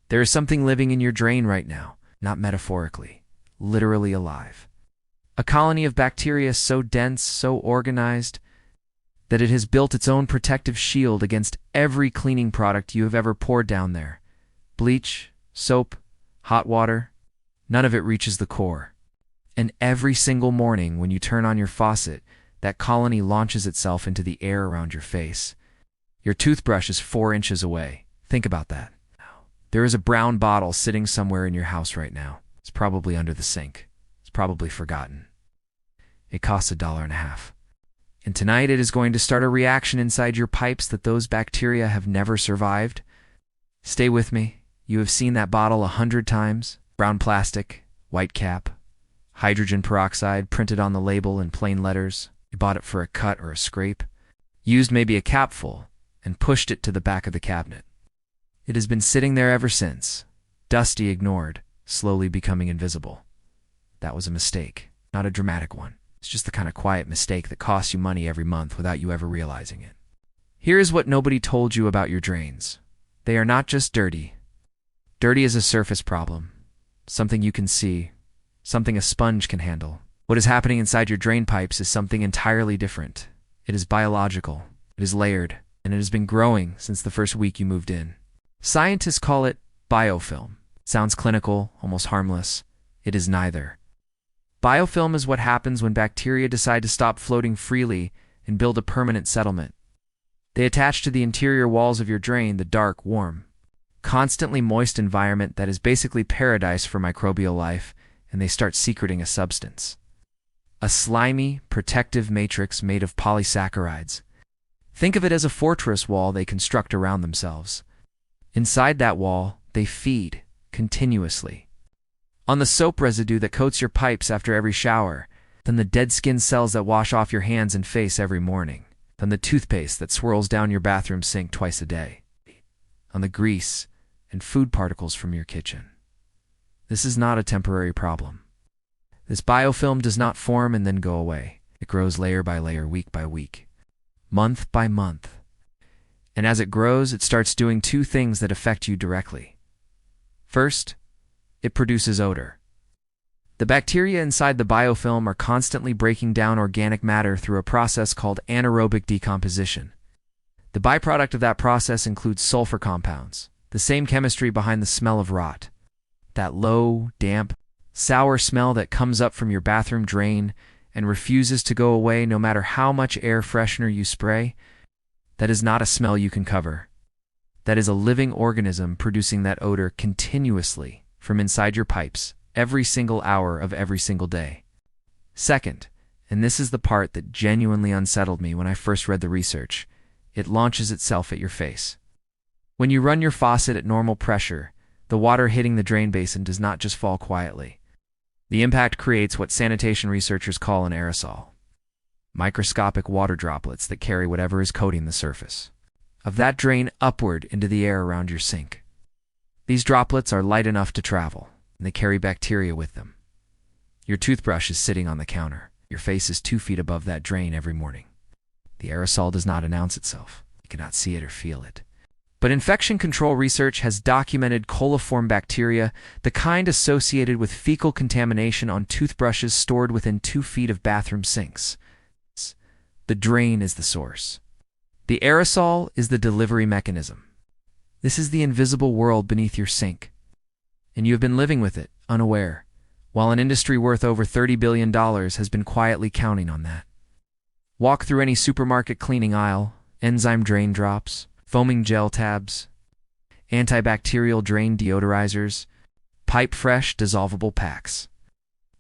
There is something living in your drain right now, not metaphorically, literally alive. A colony of bacteria so dense, so organized, that it has built its own protective shield against every cleaning product you have ever poured down there. Bleach, soap, hot water, none of it reaches the core. And every single morning when you turn on your faucet, that colony launches itself into the air around your face. Your toothbrush is 4 inches away. Think about that. There is a brown bottle sitting somewhere in your house right now. It's probably under the sink. It's probably forgotten. It costs $1.50. And tonight it is going to start a reaction inside your pipes that those bacteria have never survived. Stay with me. You have seen that bottle 100 times. Brown plastic, white cap, hydrogen peroxide printed on the label in plain letters. You bought it for a cut or a scrape. Used maybe a capful and pushed it to the back of the cabinet. It has been sitting there ever since, dusty, ignored, slowly becoming invisible. That was a mistake, not a dramatic one. It's just the kind of quiet mistake that costs you money every month without you ever realizing it. Here is what nobody told you about your drains. They are not just dirty. Dirty is a surface problem, something you can see, something a sponge can handle. What is happening inside your drain pipes is something entirely different. It is biological, it is layered, and it has been growing since the first week you moved in. Scientists call it biofilm. Sounds clinical, almost harmless. It is neither. Biofilm is what happens when bacteria decide to stop floating freely and build a permanent settlement. They attach to the interior walls of your drain, the dark, warm, constantly moist environment that is basically paradise for microbial life, and they start secreting a substance. A slimy, protective matrix made of polysaccharides. Think of it as a fortress wall they construct around themselves. Inside that wall, they feed, continuously. On the soap residue that coats your pipes after every shower, then the dead skin cells that wash off your hands and face every morning, then the toothpaste that swirls down your bathroom sink twice a day, on the grease and food particles from your kitchen. This is not a temporary problem. This biofilm does not form and then go away. It grows layer by layer, week by week, month by month. And as it grows, it starts doing 2 things that affect you directly. First, it produces odor. The bacteria inside the biofilm are constantly breaking down organic matter through a process called anaerobic decomposition. The byproduct of that process includes sulfur compounds, the same chemistry behind the smell of rot. That low, damp, sour smell that comes up from your bathroom drain and refuses to go away no matter how much air freshener you spray. That is not a smell you can cover. That is a living organism producing that odor continuously from inside your pipes every single hour of every single day. Second, and this is the part that genuinely unsettled me when I first read the research, it launches itself at your face. When you run your faucet at normal pressure, the water hitting the drain basin does not just fall quietly. The impact creates what sanitation researchers call an aerosol. Microscopic water droplets that carry whatever is coating the surface of that drain upward into the air around your sink. These droplets are light enough to travel, and they carry bacteria with them. Your toothbrush is sitting on the counter. Your face is 2 feet above that drain every morning. The aerosol does not announce itself. You cannot see it or feel it. But infection control research has documented coliform bacteria, the kind associated with fecal contamination on toothbrushes stored within 2 feet of bathroom sinks. The drain is the source. The aerosol is the delivery mechanism. This is the invisible world beneath your sink. And you have been living with it, unaware, while an industry worth over $30 billion has been quietly counting on that. Walk through any supermarket cleaning aisle, enzyme drain drops, foaming gel tabs, antibacterial drain deodorizers, pipe fresh dissolvable packs.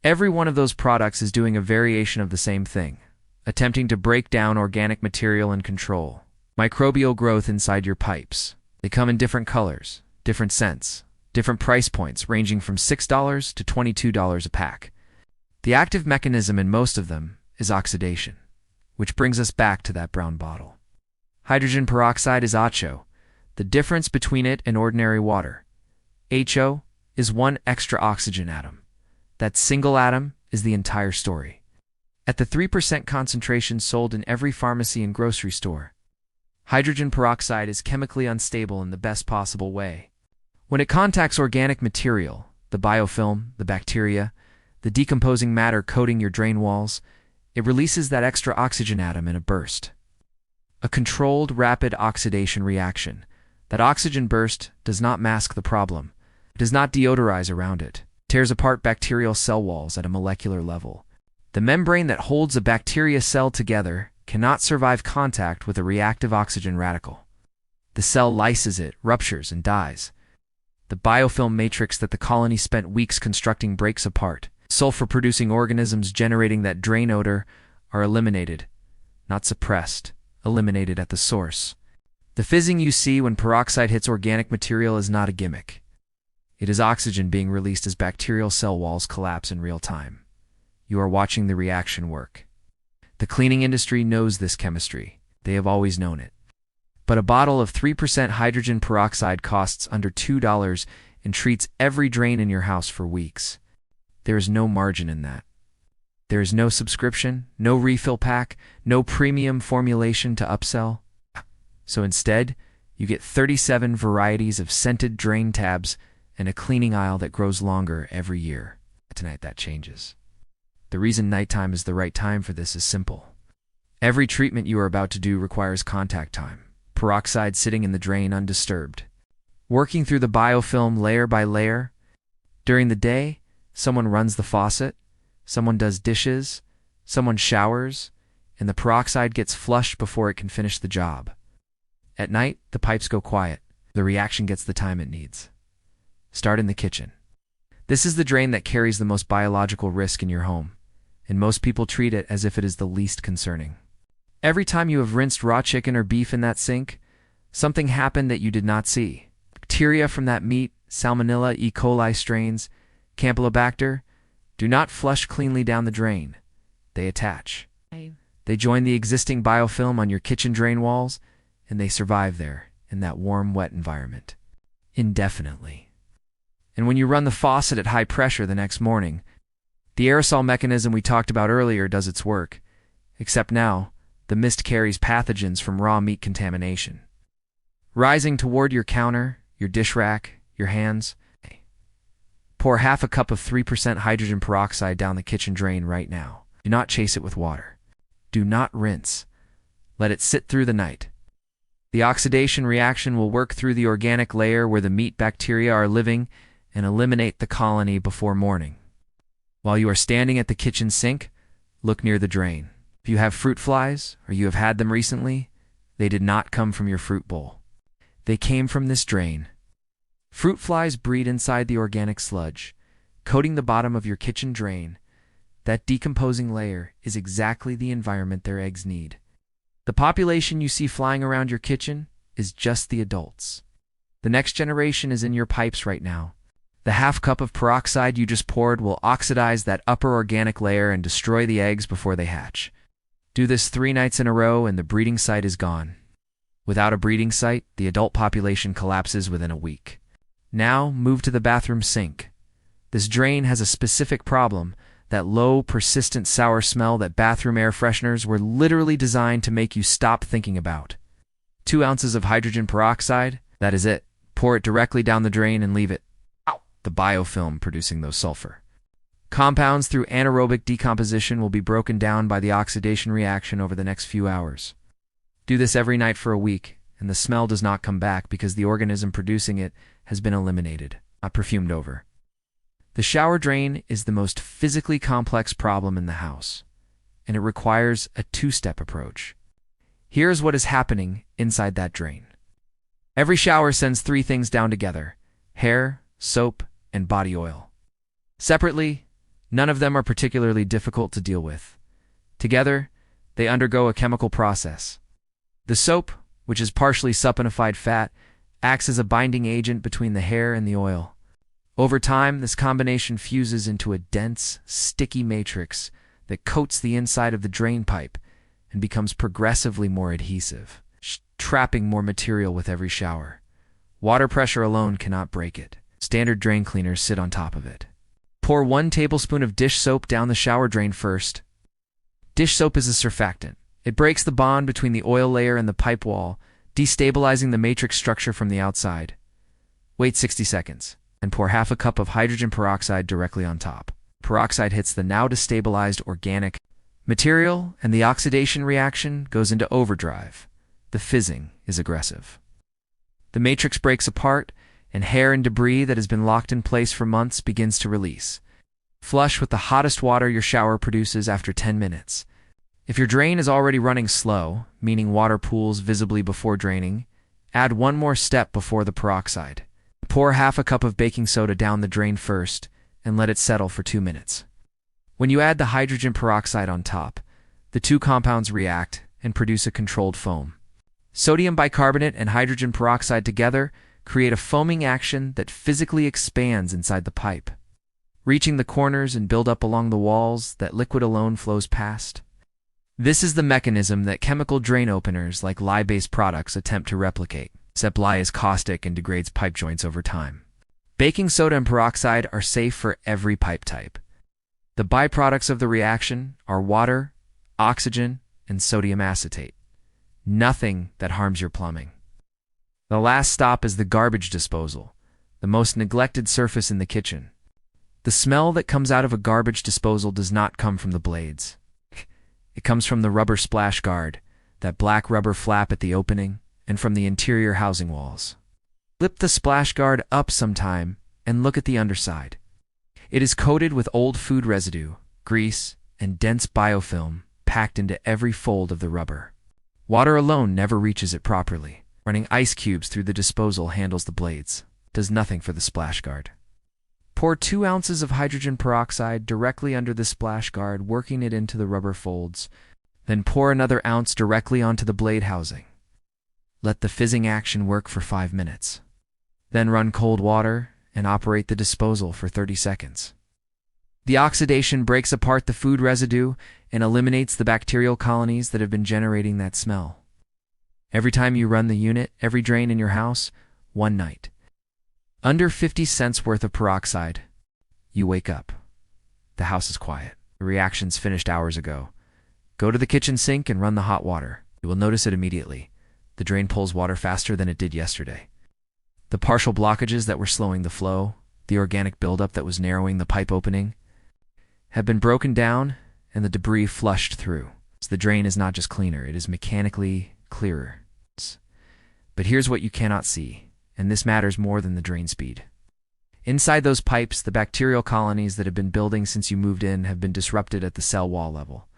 Every one of those products is doing a variation of the same thing, attempting to break down organic material and control microbial growth inside your pipes. They come in different colors, different scents, different price points ranging from $6 to $22 a pack. The active mechanism in most of them is oxidation, which brings us back to that brown bottle. Hydrogen peroxide is HO, the difference between it and ordinary water. HO is 1 extra oxygen atom. That single atom is the entire story. At the 3% concentration sold in every pharmacy and grocery store, hydrogen peroxide is chemically unstable in the best possible way. When it contacts organic material, the biofilm, the bacteria, the decomposing matter coating your drain walls, it releases that extra oxygen atom in a burst. A controlled, rapid oxidation reaction. That oxygen burst does not mask the problem. It does not deodorize around it. It tears apart bacterial cell walls at a molecular level. The membrane that holds a bacteria cell together cannot survive contact with a reactive oxygen radical. The cell lyses it, ruptures, and dies. The biofilm matrix that the colony spent weeks constructing breaks apart. Sulfur-producing organisms generating that drain odor are eliminated, not suppressed, eliminated at the source. The fizzing you see when peroxide hits organic material is not a gimmick. It is oxygen being released as bacterial cell walls collapse in real time. You are watching the reaction work. The cleaning industry knows this chemistry. They have always known it. But a bottle of 3% hydrogen peroxide costs under $2 and treats every drain in your house for weeks. There is no margin in that. There is no subscription, no refill pack, no premium formulation to upsell. So instead, you get 37 varieties of scented drain tabs and a cleaning aisle that grows longer every year. Tonight that changes. The reason nighttime is the right time for this is simple. Every treatment you are about to do requires contact time. Peroxide sitting in the drain undisturbed. Working through the biofilm layer by layer. During the day, someone runs the faucet, someone does dishes, someone showers, and the peroxide gets flushed before it can finish the job. At night, the pipes go quiet. The reaction gets the time it needs. Start in the kitchen. This is the drain that carries the most biological risk in your home, and most people treat it as if it is the least concerning. Every time you have rinsed raw chicken or beef in that sink, something happened that you did not see. Bacteria from that meat, Salmonella, E. coli strains, Campylobacter, do not flush cleanly down the drain. They attach. They join the existing biofilm on your kitchen drain walls, and they survive there, in that warm, wet environment, indefinitely. And when you run the faucet at high pressure the next morning, the aerosol mechanism we talked about earlier does its work, except now, the mist carries pathogens from raw meat contamination. Rising toward your counter, your dish rack, your hands, pour half a cup of 3% hydrogen peroxide down the kitchen drain right now. Do not chase it with water. Do not rinse. Let it sit through the night. The oxidation reaction will work through the organic layer where the meat bacteria are living and eliminate the colony before morning. While you are standing at the kitchen sink, look near the drain. If you have fruit flies, or you have had them recently, they did not come from your fruit bowl. They came from this drain. Fruit flies breed inside the organic sludge, coating the bottom of your kitchen drain. That decomposing layer is exactly the environment their eggs need. The population you see flying around your kitchen is just the adults. The next generation is in your pipes right now. The half cup of peroxide you just poured will oxidize that upper organic layer and destroy the eggs before they hatch. Do this 3 nights in a row and the breeding site is gone. Without a breeding site, the adult population collapses within a week. Now, move to the bathroom sink. This drain has a specific problem, that low, persistent sour smell that bathroom air fresheners were literally designed to make you stop thinking about. 2 ounces of hydrogen peroxide, that is it. Pour it directly down the drain and leave it. The biofilm producing those sulfur compounds through anaerobic decomposition will be broken down by the oxidation reaction over the next few hours. Do this every night for a week, and the smell does not come back because the organism producing it has been eliminated, not perfumed over. The shower drain is the most physically complex problem in the house, and it requires a 2-step approach. Here's what is happening inside that drain. Every shower sends 3 things down together: hair, soap, and body oil. Separately, none of them are particularly difficult to deal with. Together, they undergo a chemical process. The soap, which is partially saponified fat, acts as a binding agent between the hair and the oil. Over time, this combination fuses into a dense, sticky matrix that coats the inside of the drain pipe and becomes progressively more adhesive, trapping more material with every shower. Water pressure alone cannot break it. Standard drain cleaners sit on top of it. Pour 1 tablespoon of dish soap down the shower drain first. Dish soap is a surfactant. It breaks the bond between the oil layer and the pipe wall, destabilizing the matrix structure from the outside. Wait 60 seconds, and pour half a cup of hydrogen peroxide directly on top. Peroxide hits the now destabilized organic material, and the oxidation reaction goes into overdrive. The fizzing is aggressive. The matrix breaks apart, and hair and debris that has been locked in place for months begins to release. Flush with the hottest water your shower produces after 10 minutes. If your drain is already running slow, meaning water pools visibly before draining, add one more step before the peroxide. Pour half a cup of baking soda down the drain first and let it settle for 2 minutes. When you add the hydrogen peroxide on top, the two compounds react and produce a controlled foam. Sodium bicarbonate and hydrogen peroxide together create a foaming action that physically expands inside the pipe, reaching the corners and build up along the walls that liquid alone flows past. This is the mechanism that chemical drain openers like lye-based products attempt to replicate, except lye is caustic and degrades pipe joints over time. Baking soda and peroxide are safe for every pipe type. The byproducts of the reaction are water, oxygen, and sodium acetate. Nothing that harms your plumbing. The last stop is the garbage disposal, the most neglected surface in the kitchen. The smell that comes out of a garbage disposal does not come from the blades. It comes from the rubber splash guard, that black rubber flap at the opening, and from the interior housing walls. Lift the splash guard up sometime and look at the underside. It is coated with old food residue, grease, and dense biofilm packed into every fold of the rubber. Water alone never reaches it properly. Running ice cubes through the disposal handles the blades, does nothing for the splash guard. Pour 2 ounces of hydrogen peroxide directly under the splash guard, working it into the rubber folds. Then pour another ounce directly onto the blade housing. Let the fizzing action work for 5 minutes. Then run cold water and operate the disposal for 30 seconds. The oxidation breaks apart the food residue and eliminates the bacterial colonies that have been generating that smell. Every time you run the unit, every drain in your house, one night, under 50 cents worth of peroxide, you wake up. The house is quiet. The reaction's finished hours ago. Go to the kitchen sink and run the hot water. You will notice it immediately. The drain pulls water faster than it did yesterday. The partial blockages that were slowing the flow, the organic buildup that was narrowing the pipe opening, have been broken down and the debris flushed through. So the drain is not just cleaner, it is mechanically clearer. But here's what you cannot see, and this matters more than the drain speed. Inside those pipes, the bacterial colonies that have been building since you moved in have been disrupted at the cell wall level.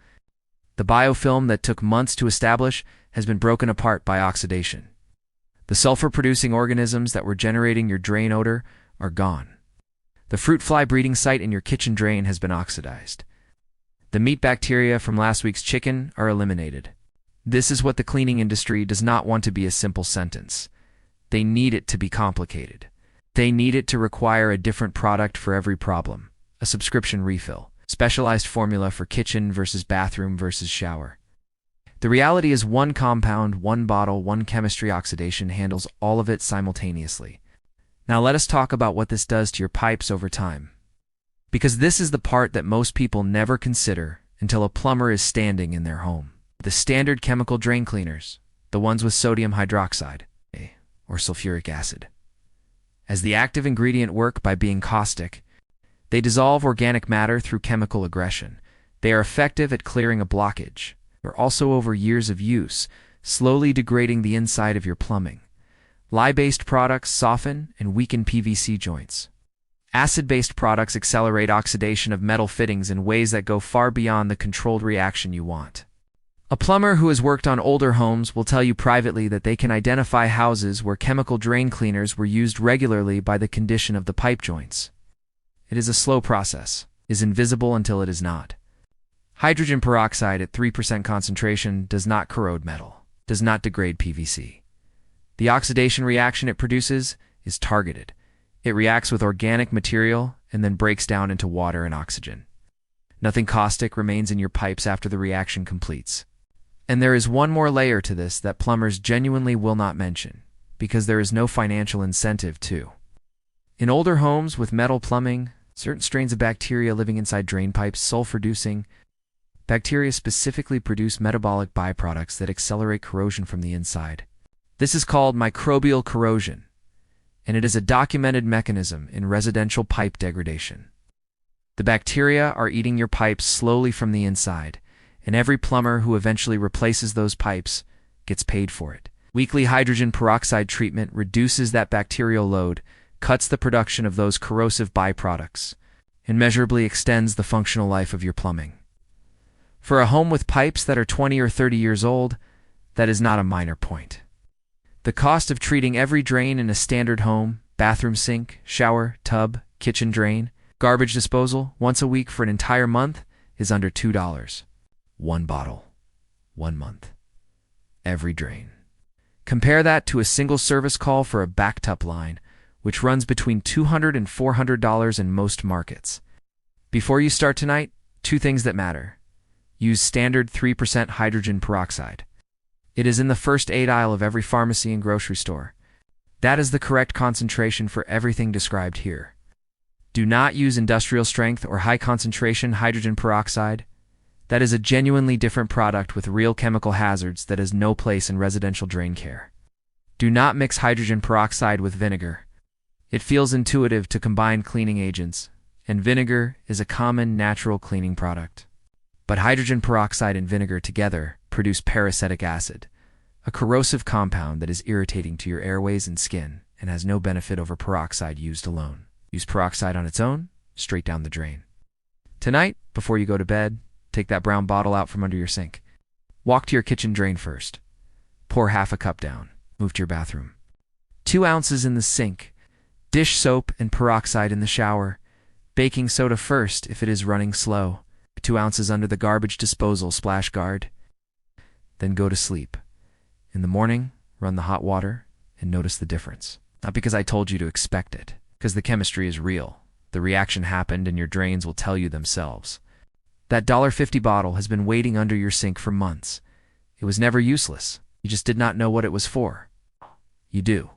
The biofilm that took months to establish has been broken apart by oxidation. The sulfur-producing organisms that were generating your drain odor are gone. The fruit fly breeding site in your kitchen drain has been oxidized. The meat bacteria from last week's chicken are eliminated. This is what the cleaning industry does not want to be a simple sentence. They need it to be complicated. They need it to require a different product for every problem, a subscription refill, specialized formula for kitchen versus bathroom versus shower. The reality is one compound, one bottle, one chemistry oxidation handles all of it simultaneously. Now let us talk about what this does to your pipes over time. Because this is the part that most people never consider until a plumber is standing in their home. The standard chemical drain cleaners, the ones with sodium hydroxide, or sulfuric acid. As the active ingredient work by being caustic, they dissolve organic matter through chemical aggression. They are effective at clearing a blockage. They're also, over years of use, slowly degrading the inside of your plumbing. Lye-based products soften and weaken PVC joints. Acid-based products accelerate oxidation of metal fittings in ways that go far beyond the controlled reaction you want. A plumber who has worked on older homes will tell you privately that they can identify houses where chemical drain cleaners were used regularly by the condition of the pipe joints. It is a slow process, is invisible until it is not. Hydrogen peroxide at 3% concentration does not corrode metal, does not degrade PVC. The oxidation reaction it produces is targeted. It reacts with organic material and then breaks down into water and oxygen. Nothing caustic remains in your pipes after the reaction completes. And there is one more layer to this that plumbers genuinely will not mention, because there is no financial incentive to. In older homes with metal plumbing, certain strains of bacteria living inside drain pipes, sulfur-producing, bacteria specifically produce metabolic byproducts that accelerate corrosion from the inside. This is called microbial corrosion, and it is a documented mechanism in residential pipe degradation. The bacteria are eating your pipes slowly from the inside, and every plumber who eventually replaces those pipes gets paid for it. Weekly hydrogen peroxide treatment reduces that bacterial load, cuts the production of those corrosive byproducts, and measurably extends the functional life of your plumbing. For a home with pipes that are 20 or 30 years old, that is not a minor point. The cost of treating every drain in a standard home, bathroom sink, shower, tub, kitchen drain, garbage disposal, once a week for an entire month is under $2. One bottle. 1 month. Every drain. Compare that to a single service call for a backup line, which runs between $200 and $400 in most markets. Before you start tonight, 2 things that matter. Use standard 3% hydrogen peroxide. It is in the first aid aisle of every pharmacy and grocery store. That is the correct concentration for everything described here. Do not use industrial strength or high concentration hydrogen peroxide. That is a genuinely different product with real chemical hazards that has no place in residential drain care. Do not mix hydrogen peroxide with vinegar. It feels intuitive to combine cleaning agents, and vinegar is a common natural cleaning product. But hydrogen peroxide and vinegar together produce peracetic acid, a corrosive compound that is irritating to your airways and skin and has no benefit over peroxide used alone. Use peroxide on its own, straight down the drain. Tonight, before you go to bed, take that brown bottle out from under your sink. Walk to your kitchen drain first. Pour half a cup down. Move to your bathroom. 2 ounces in the sink. Dish soap and peroxide in the shower. Baking soda first if it is running slow. 2 ounces under the garbage disposal splash guard. Then go to sleep. In the morning, run the hot water and notice the difference. Not because I told you to expect it, because the chemistry is real. The reaction happened and your drains will tell you themselves. That $1.50 bottle has been waiting under your sink for months. It was never useless. You just did not know what it was for. You do.